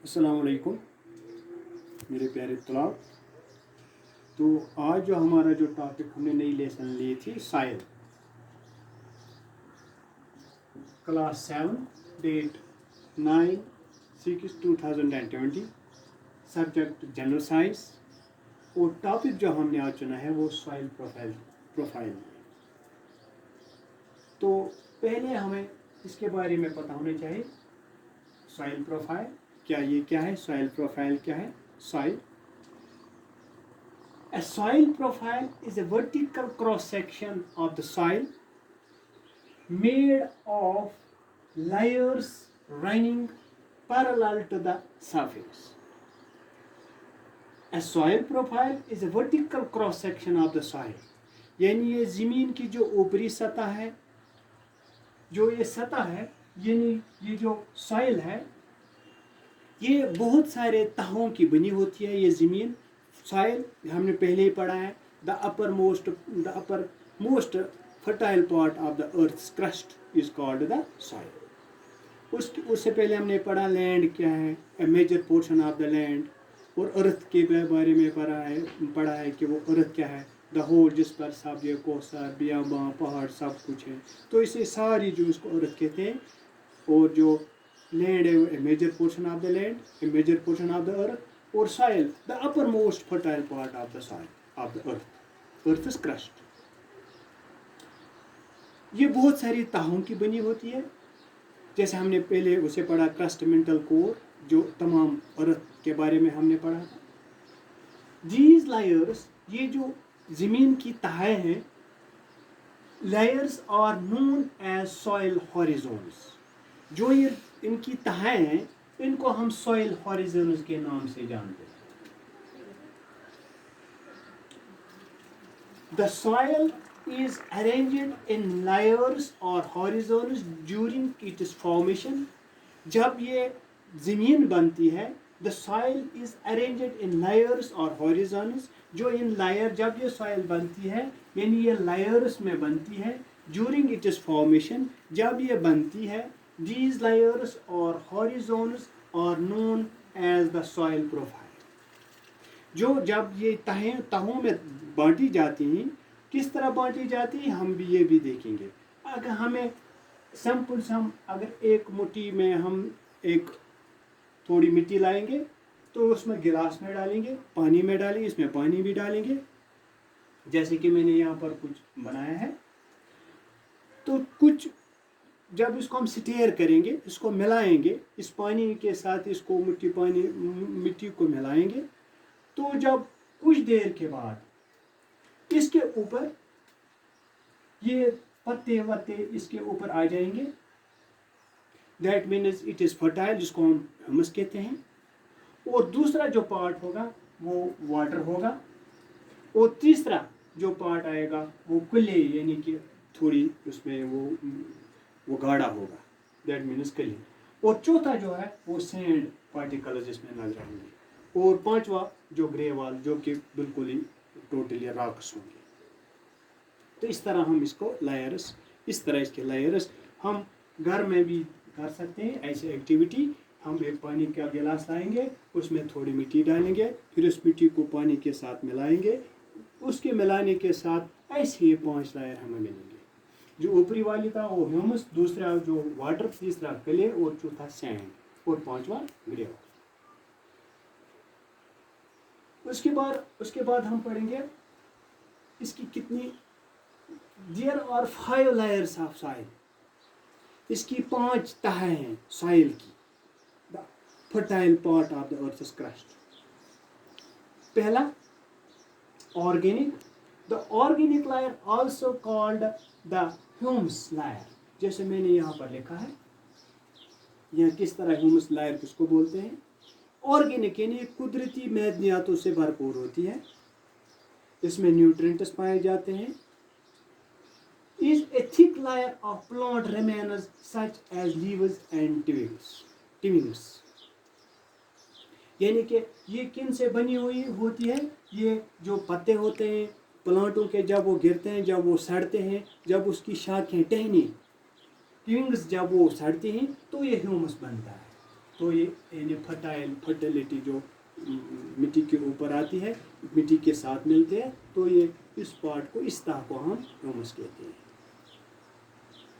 अस्सलाम वालेकुम मेरे प्यारे तलाब। तो आज जो हमारा जो टॉपिक हमने नई लेसन ली थी soil, class 7, date 9/6/2020, subject general science, और टॉपिक जो हमने आज चुना है वो सॉइल प्रोफाइल। तो पहले हमें इसके बारे में पता होना चाहिए सॉइल प्रोफाइल क्या है, सॉइल प्रोफाइल क्या है। A soil profile is a vertical cross section of the soil made of layers running parallel to the surface. A soil profile is a vertical cross section of the soil. यानी ये ज़मीन की जो ऊपरी सतह है, जो ये सतह है, यानी ये जो सॉइल है, ये बहुत सारे तहों की बनी होती है। ये ज़मीन सॉइल हमने पहले ही पढ़ा है, the upper most fertile part of the earth crust is called the soil. उससे पहले हमने पढ़ा लैंड क्या है, a major portion of the land, और अर्थ के बारे में पढ़ा है कि वो अर्थ क्या है, द होल जिस पर सब ये कोसा बियाबां पहाड़ सब कुछ है। तो इसे सारी जो इसको अर्थ कहते हैं, और जो लैंड है a major portion of the land, a major portion of the earth, और soil the uppermost fertile part of the soil of the earth is crust। ये बहुत सारी तहों की बनी होती है, जैसे हमने पहले उसे पढ़ा क्रस्ट मेंटल कोर, जो तमाम अर्थ के बारे में हमने पढ़ा था। These layers, ये जो ज़मीन की तहें हैं, layers are known as soil horizons। जो ये इनकी तहें हैं, इनको हम सॉइल हॉरिजॉन्स के नाम से जानते हैं। The soil is arranged in layers or horizons during its formation। जब ये ज़मीन बनती है, the soil is arranged in layers or horizons। जो इन लायर, जब ये सॉइल बनती है, यानी ये layers में बनती है, during its formation, जब ये बनती है, these layers or horizons are known as the soil profile। जब ये तहों में बांटी जाती हैं, किस तरह बांटी जाती हैं हम भी ये भी देखेंगे। अगर हमें अगर एक मुट्ठी में हम एक थोड़ी मिट्टी लाएंगे, तो उसमें गिलास में डालेंगे, पानी में डालेंगे, इसमें पानी भी डालेंगे, जैसे कि मैंने यहाँ पर कुछ बनाया है। तो कुछ जब इसको हम स्टेयर करेंगे, इसको मिलाएंगे इस पानी के साथ, इसको मिट्टी को मिलाएंगे, तो जब कुछ देर के बाद इसके ऊपर ये पत्ते वत्ते इसके ऊपर आ जाएंगे, that means it is fertile, जिसको हम ह्यूमस कहते हैं। और दूसरा जो पार्ट होगा वो वाटर होगा, और तीसरा जो पार्ट आएगा वो कुल्ले, यानी कि थोड़ी उसमें वो गाढ़ा होगा, दैट मीन्स कली। और चौथा जो है वो सैंड पार्टिकल्स इसमें नजर आएंगे, और पांचवा जो ग्रे वाल, जो कि बिल्कुल ही टोटली रॉक्स होंगे। तो इस तरह हम इसको लायर्स, इस तरह इसके लायर्स हम घर में भी कर सकते हैं। ऐसी एक्टिविटी, हम एक पानी का गिलास लाएंगे, उसमें थोड़ी मिट्टी डालेंगे, फिर उस मिट्टी को पानी के साथ मिलाएंगे, उसके मिलाने के साथ ऐसे ही 5 लायर हमें मिलेंगे। जो ऊपरी वाली था वो ह्यूमस, दूसरा जो वाटर, तीसरा क्ले, और चौथा सैंड, और पांचवा ग्रे वाल। उसके बाद हम पढ़ेंगे इसकी कितनी, there are 5 layers of soil. इसकी 5 तहें हैं सॉइल की, the fertile part of the earth crust. पहला organic, the organic layer also called the humus layer. जैसे मैंने यहाँ पर लिखा है, यह किस तरह ह्यूमस लायर किसको बोलते हैं। ऑर्गेनिक यानी कुदरती मैदनियातों से भरपूर होती है, इसमें न्यूट्रिएंट्स पाए जाते हैं। Is a thick layer of plant remains such as leaves and twigs. यानी कि ये किन से बनी हुई होती है, ये जो पत्ते होते हैं प्लांटों के, जब वो गिरते हैं, जब वो सड़ते हैं, जब उसकी शाखें टहनी ट्विग्स जब वो सड़ती हैं, तो ये ह्यूमस बनता है। तो ये यानी फर्टिलिटी जो मिट्टी के ऊपर आती है, मिट्टी के साथ मिलते हैं, तो ये इस पार्ट को, इस तह को हम ह्यूमस कहते हैं,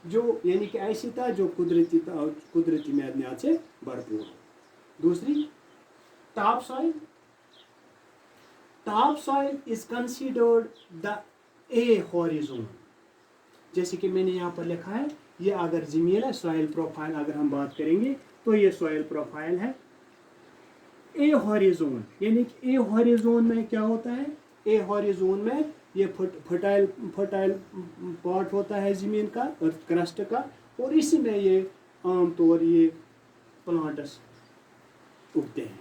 जो यानी कि ऐसी तह जो कुदरती मैदानियात से भरपूर हो। दूसरी top soil. Top soil is considered the A horizon. जैसे कि मैंने यहाँ पर लिखा है, ये अगर ज़मीन है, सॉइल प्रोफाइल अगर हम बात करेंगे तो ये सॉइल प्रोफाइल है ए हॉरिजोन। यानी कि ए हॉरिजोन में क्या होता है, ए हॉरिजोन में ये फर्टाइल पार्ट होता है ज़मीन का, अर्थ क्रस्ट का, और इसी में ये आमतौर ये प्लांट्स उगते हैं।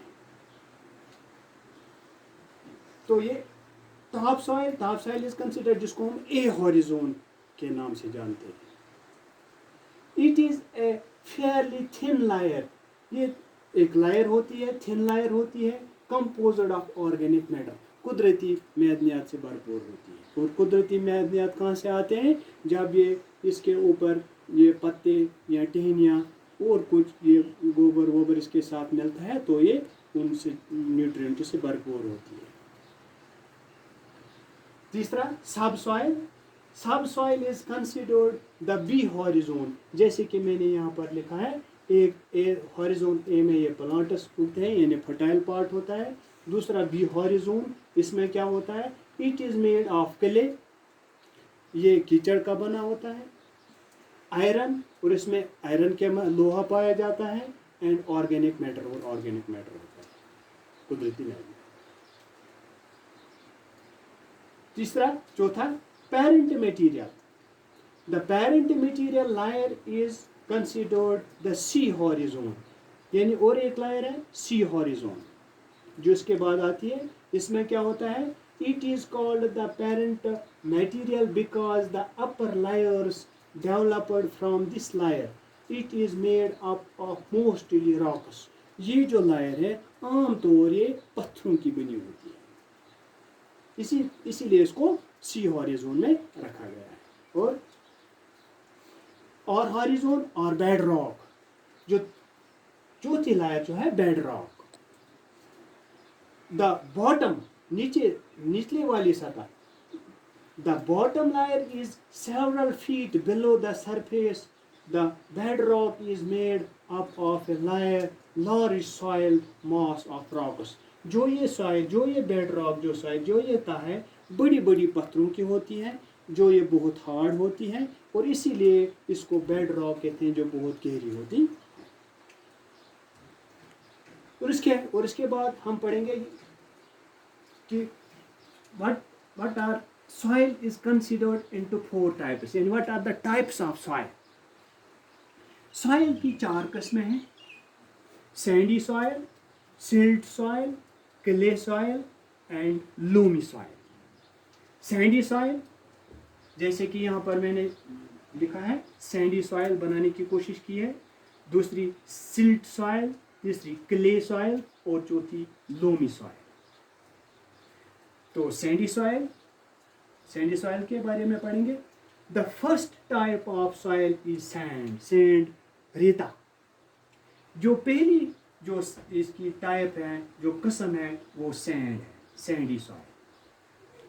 तो ये टॉप सॉइल इज कंसिडर्ड, जिसको हम ए हॉरिजोन के नाम से जानते हैं। It is a fairly thin layer, ये एक लायर होती है, थिन लायर होती है, कंपोज्ड ऑफ ऑर्गेनिक मैटर, कुदरती मैदनियात से भरपूर होती है। और कुदरती मैदनियात कहाँ से आते हैं, जब ये इसके ऊपर ये पत्ते या टहनियाँ और कुछ ये गोबर वोबर इसके साथ मिलता है, तो ये उनसे न्यूट्रिएंट से भरपूर होती है। तीसरा subsoil is considered the B horizon. जैसे कि मैंने यहाँ पर लिखा है, एक हॉरिजोन ए में ये प्लांट्स उगते हैं, यानी फर्टाइल पार्ट होता है। दूसरा बी हॉरिजोन, इसमें क्या होता है, it is made of clay, ये कीचड़ का बना होता है, आयरन, और इसमें आयरन के लोहा पाया जाता है, एंड ऑर्गेनिक मैटर, और ऑर्गेनिक मैटर होता है, कुदरती मैटर। चौथा parent material. The parent material layer is considered the C horizon, यानी और एक लायर है सी हॉरिजोन जो इसके बाद आती है। इसमें क्या होता है, it is called the parent material because the upper layers developed from this layer, it is made up of mostly rocks. ये जो लायर है आमतौर ये पत्थरों की बनी होती है, इसीलिए इसको सी हॉरिजोन में रखा गया है। और हॉरिजोन और बेड रॉक, जो चौथी लायर जो है बेड रॉक। द बॉटम, निचले वाली सतह, the bottom layer is several feet below the surface. The bedrock is made up of a layer large soil mass of rocks. जो ये बेड रॉक, जो ये तह है, बड़ी बड़ी पत्थरों की होती है, जो ये बहुत हार्ड होती है, और इसीलिए इसको बेड रॉक कहते हैं, जो बहुत गहरी होती। और इसके बाद हम पढ़ेंगे कि what are soil is considered into 4 types, यानी what are the types of soil। Soil की 4 किस्में हैं, Sandy soil, silt soil, clay soil and Lumi soil. Sandy soil, जैसे कि यहाँ पर मैंने लिखा है, सैंडी सॉइल बनाने की कोशिश की है। दूसरी सिल्ट सॉइल, तीसरी क्ले सॉइल, और चौथी लूमी सॉइल। तो सैंडी सॉइल के बारे में पढ़ेंगे। The first type of soil is sand, रेता। जो पहली जो इसकी टाइप है, जो किस्म है, वो सैंड है, सैंडी सॉइल,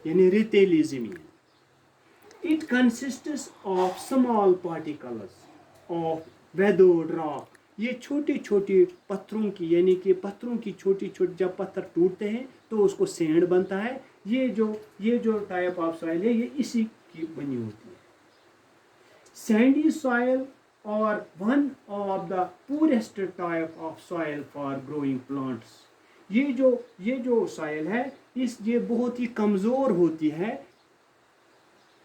यानी रेतीली ज़मीन। It consists of small particles of weathered rock. ये छोटे छोटे पत्थरों की, यानी कि पत्थरों की छोटी छोटी, जब पत्थर टूटते हैं तो उसको सैंड बनता है। ये जो टाइप ऑफ सॉइल है, ये इसी की बनी होती है। Sandy soil or one of the poorest type of soil for growing plants। ये जो सॉइल है, ये बहुत ही कमज़ोर होती है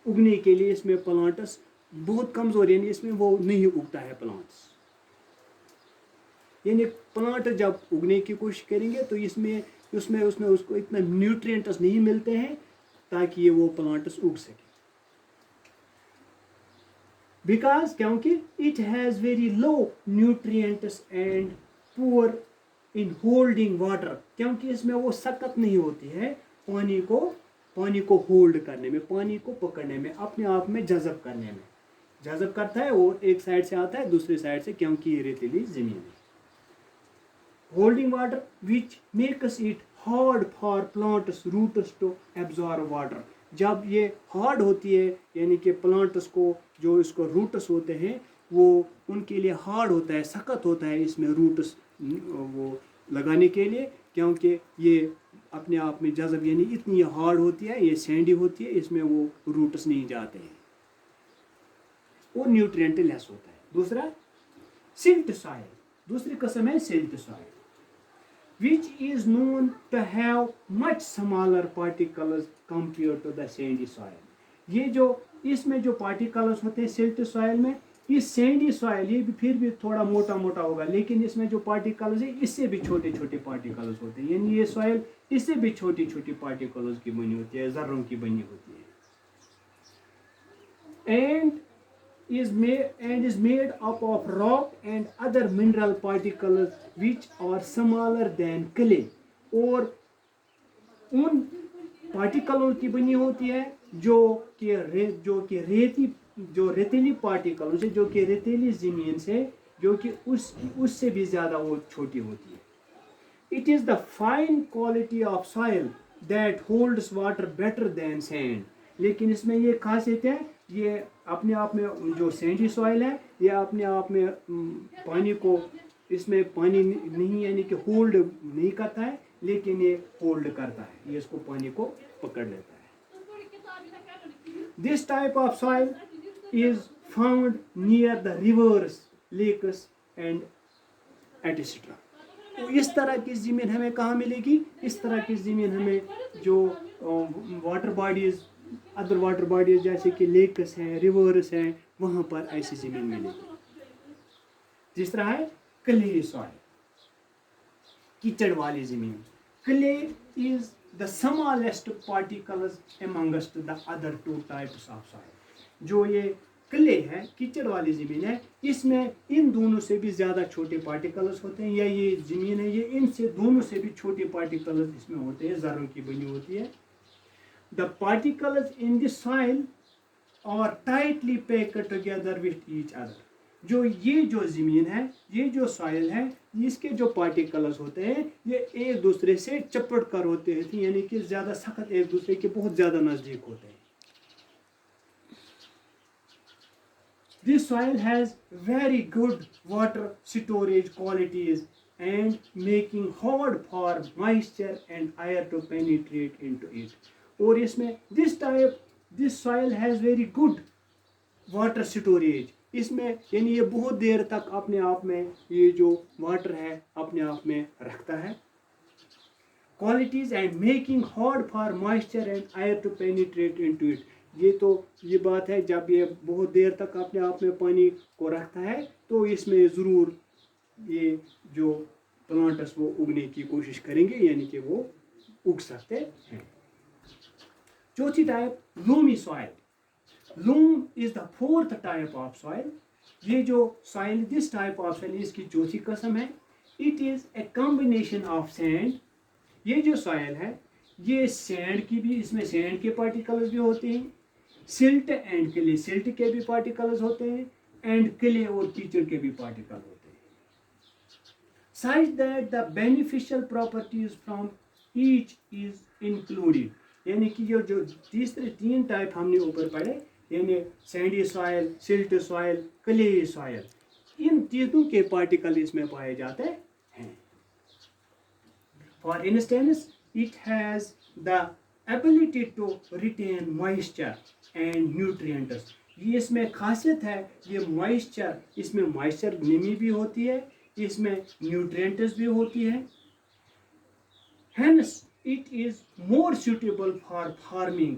उगने के लिए। इसमें प्लांट्स बहुत कमज़ोर, यानी इसमें वो नहीं उगता है प्लांट्स। यानी प्लांट जब उगने की कोशिश करेंगे तो उसमें उसको इतना न्यूट्रिएंट्स नहीं मिलते हैं ताकि ये वो प्लांट्स उग सके। बिकॉज, क्योंकि it has very low nutrients and poor in holding water, क्योंकि इसमें वो सख्त नहीं होती है पानी को होल्ड करने में, पानी को पकड़ने में, अपने आप में जज़ब करने में। जज़ब करता है और एक साइड से आता है दूसरी साइड से, क्योंकि ये रेतीली ज़मीन है। holding water, which makes it hard for plants roots to absorb water. جب یہ ہارڈ ہوتی ہے یعنی کہ پلانٹس کو جو اس کو روٹس ہوتے ہیں وہ ان کے لیے ہارڈ ہوتا ہے, سخت ہوتا ہے اس میں روٹس وہ لگانے کے لیے, کیونکہ یہ اپنے آپ میں جذب یعنی اتنی ہارڈ ہوتی ہے, یہ سینڈی ہوتی ہے, اس میں وہ روٹس نہیں جاتے ہیں اور نیوٹرینٹ لیس ہوتا ہے. دوسرا سلٹ سوائل, دوسری قسم ہے سلٹ soil, which is known to have much smaller particles compared to the sandy soil. یہ جو اس میں جو پارٹیکلز ہوتے ہیں سلٹ سوائل میں, اس سینڈی سوائل یہ بھی پھر بھی تھوڑا موٹا موٹا ہوگا, لیکن اس میں جو پارٹیکلز ہیں اس سے بھی چھوٹے چھوٹے پارٹیکلز ہوتے ہیں, یعنی یہ سوائل اس سے بھی چھوٹی چھوٹی پارٹیکلز کی بنی ہوتی ہے, ذروں کی بنی ہوتی ہے. is made up of rock and other mineral particles which are smaller than clay. اور ان پارٹیکلوں کی بنی ہوتی ہے جو کہ ریتیلی پارٹیکلوں سے, جو کہ ریتیلی زمین سے, جو کہ اس سے بھی زیادہ وہ چھوٹی ہوتی ہے. It is the fine quality of soil that holds water better than sand. لیکن اس میں یہ خاصیت ہے, یہ اپنے آپ میں جو سینڈی سوائل ہے یہ اپنے آپ میں پانی کو, اس میں پانی نہیں یعنی کہ ہولڈ نہیں کرتا ہے, لیکن یہ ہولڈ کرتا ہے, یہ اس کو پانی کو پکڑ لیتا ہے. This type of soil is found near the rivers, lakes and etc. اس طرح کی زمین ہمیں کہاں ملے گی؟ اس طرح کی زمین ہمیں جو water bodies, other water bodies جیسے کہ لیکس ہیں, ریورس ہیں, وہاں پر ایسی زمین ملے گی. جس طرح ہے کلے سوائل, کیچڑ والی زمین. Clay is the smallest particles amongst the other two types of soil. جو یہ کلے ہے, کیچڑ والی زمین ہے, اس میں ان دونوں سے بھی زیادہ چھوٹے پارٹیکلز ہوتے ہیں, یا یہ زمین ہے یہ ان سے دونوں سے بھی چھوٹے پارٹیکلز اس میں ہوتے ہیں, ذروں کی بنی ہوتی ہے. The particles in the soil are tightly packed together with each other. جو یہ جو زمین ہے, یہ جو سوائل ہے, اس کے جو پارٹیکلز ہوتے ہیں یہ ایک دوسرے سے چپٹ کر ہوتے ہیں, یعنی کہ زیادہ سخت, ایک دوسرے کے بہت زیادہ نزدیک ہوتے ہیں. This soil has very good water storage qualities and making hard for moisture and air to penetrate into it. اور اس میں this soil has very good water storage. اس میں یعنی یہ بہت دیر تک اپنے آپ میں یہ جو واٹر ہے اپنے آپ میں رکھتا ہے. Qualities and making hard for moisture and air to penetrate into it. یہ بات ہے, جب یہ بہت دیر تک اپنے آپ میں پانی کو رکھتا ہے تو اس میں ضرور یہ جو پلانٹس وہ اگنے کی کوشش کریں گے, یعنی کہ وہ اگ سکتے ہیں. چوتھی type loamy soil. Loam is the fourth type of soil. یہ جو soil, this type of soil اس کی چوتھی قسم ہے. It is a combination of sand. یہ جو سوائل ہے یہ سینڈ کی بھی, اس میں سینڈ کے پارٹیکلز بھی ہوتے ہیں, سلٹ اینڈ کلے, سلٹ کے بھی پارٹیکلز ہوتے ہیں, اینڈ کلے اور کیچڑ کے بھی پارٹیکل ہوتے ہیں. such that the beneficial properties from each is included. یعنی کہ یہ جو تیسرے تین ٹائپ ہم نے اوپر پڑھے, یعنی sandy soil, silt soil, clay soil, ان تینوں کے پارٹیکل اس میں پائے جاتے ہیں. For instance, it has the ability to retain moisture and nutrients. یہ اس میں خاصیت ہے, یہ موئسچر, اس میں موئسچر نمی بھی ہوتی ہے, اس میں نیوٹرینٹس بھی ہوتی ہے. Hence, it is more suitable for farming.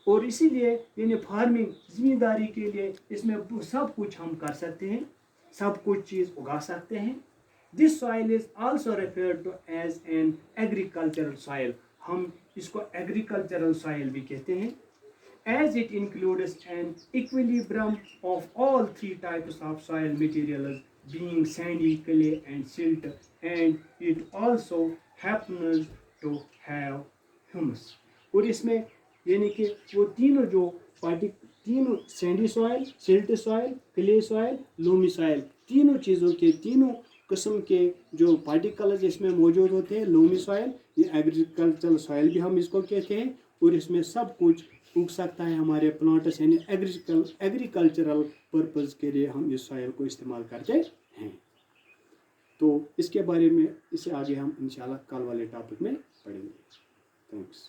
اور اسی لیے یعنی فارمنگ, زمینداری کے لیے اس میں سب کچھ ہم کر سکتے ہیں, سب کچھ چیز اگا سکتے ہیں. This soil is also referred to as an agricultural soil. ہم اس کو agricultural soil بھی کہتے ہیں, as it includes an equilibrium of all three types of soil materials being sandy, clay and silt, and it also happens to have humus. اور اس میں یعنی کہ وہ تینوں جو تینوں sandy soil, silt soil, clay soil, loamy soil, تینوں چیزوں کے تینوں قسم کے جو پارٹیکلز اس میں موجود ہوتے ہیں لومی سوائل، یہ ایگریکلچرل سوائل بھی ہم اس کو کہتے ہیں، اور اس میں سب کچھ اگ سکتا ہے ہمارے پلانٹس، یعنی ایگریکلچرل پرپز کے لیے ہم اس سوائل کو استعمال کرتے ہیں. تو اس کے بارے میں اس سے آگے ہم انشاءاللہ کل والے ٹاپک میں پڑھیں گے. تھینکس.